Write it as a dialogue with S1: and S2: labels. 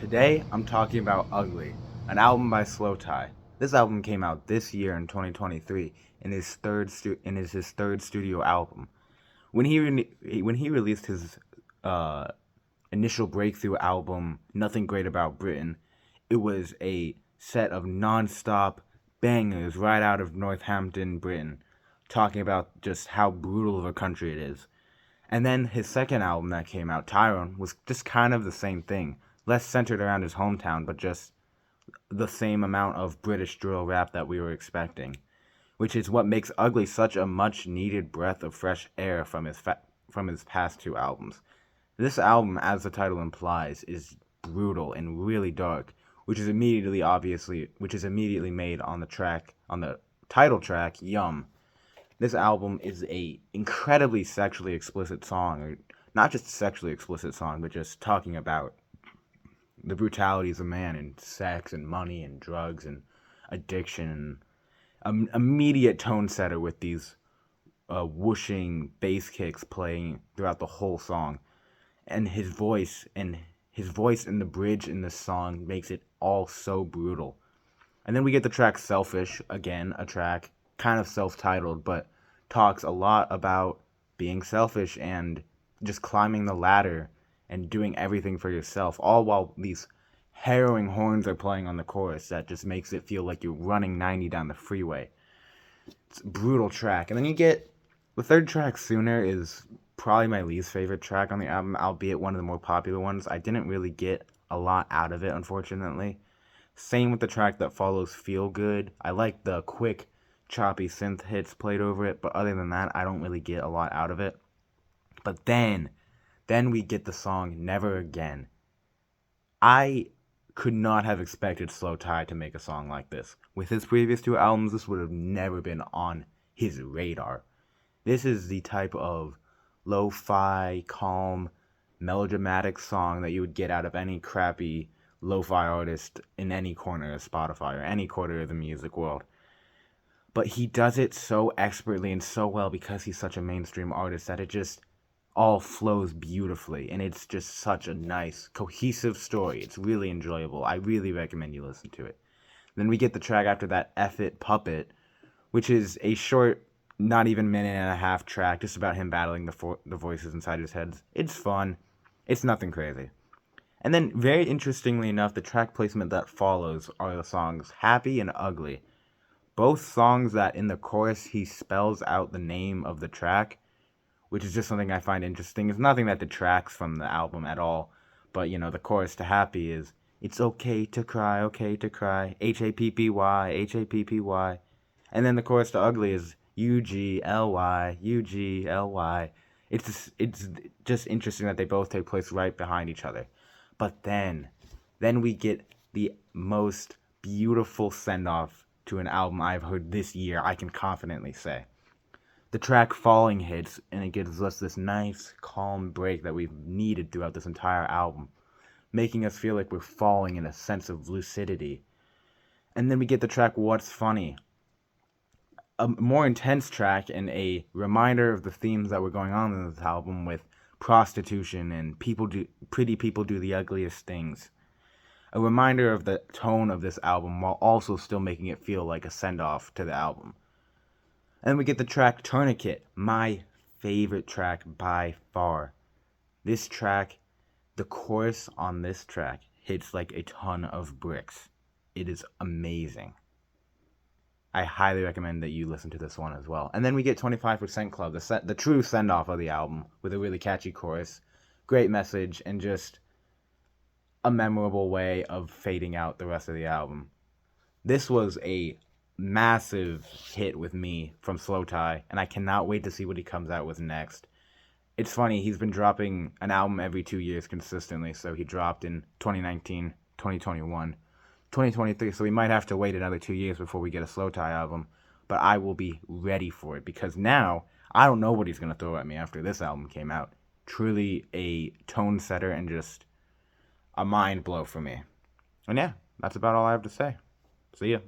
S1: Today, I'm talking about Ugly, an album by slowthai. This album came out this year in 2023 and is his third studio album. When he released his uh, initial breakthrough album, Nothing Great About Britain, it was a set of non-stop bangers right out of Northampton, Britain, talking about just how brutal of a country it is. And then his second album that came out, Tyrone, was just kind of the same thing. Less centered around his hometown, but just the same amount of British drill rap that we were expecting. Which is what makes Ugly such a much needed breath of fresh air from his past two albums. This album, as the title implies, is brutal and really dark, which is immediately made on the title track, Yum. This album is a incredibly sexually explicit song, or not just sexually explicit song, but just talking about the brutalities of man and sex and money and drugs and addiction. And immediate tone setter with these whooshing bass kicks playing throughout the whole song, and his voice in the bridge in this song makes it all so brutal. And then we get the track Selfish, again, a track kind of self-titled, but talks a lot about being selfish and just climbing the ladder and doing everything for yourself, all while these harrowing horns are playing on the chorus that just makes it feel like you're running 90 down the freeway. It's a brutal track. And then you get the third track, Sooner, is probably my least favorite track on the album, albeit one of the more popular ones. I didn't really get a lot out of it, unfortunately. Same with the track that follows, Feel Good. I like the quick, choppy synth hits played over it, but other than that, I don't really get a lot out of it. But then we get the song Never Again. I could not have expected slowthai to make a song like this. With his previous two albums, this would have never been on his radar. This is the type of lo-fi, calm, melodramatic song that you would get out of any crappy lo-fi artist in any corner of Spotify or any corner of the music world. But he does it so expertly and so well because he's such a mainstream artist that it just all flows beautifully, and it's just such a nice, cohesive story. It's really enjoyable. I really recommend you listen to it. Then we get the track after that, F It Puppet, which is a short, not even minute and a half track, just about him battling the voices inside his head. It's fun. It's nothing crazy. And then, very interestingly enough, the track placement that follows are the songs Happy and Ugly. Both songs that in the chorus he spells out the name of the track, which is just something I find interesting. It's nothing that detracts from the album at all. But, the chorus to Happy is, it's okay to cry, Happy, Happy. And then the chorus to Ugly is, Ugly, Ugly. It's just interesting that they both take place right behind each other. But then we get the most beautiful send-off to an album I've heard this year, I can confidently say. The track Falling hits, and it gives us this nice, calm break that we've needed throughout this entire album, making us feel like we're falling in a sense of lucidity. And then we get the track What's Funny, a more intense track and a reminder of the themes that were going on in this album with prostitution and pretty people do the ugliest things. A reminder of the tone of this album while also still making it feel like a send-off to the album. And then we get the track Tourniquet, my favorite track by far. This track, the chorus on this track hits like a ton of bricks. It is amazing. I highly recommend that you listen to this one as well. And then we get 25% Club, the true send-off of the album, with a really catchy chorus, great message, and just a memorable way of fading out the rest of the album. This was a massive hit with me from slowthai, and I cannot wait to see what he comes out with next. It's funny, he's been dropping an album every 2 years consistently, so he dropped in 2019, 2021, 2023, so we might have to wait another 2 years before we get a slowthai album, but I will be ready for it, because now, I don't know what he's going to throw at me after this album came out. Truly a tone setter and just a mind blow for me. And yeah, that's about all I have to say. See ya.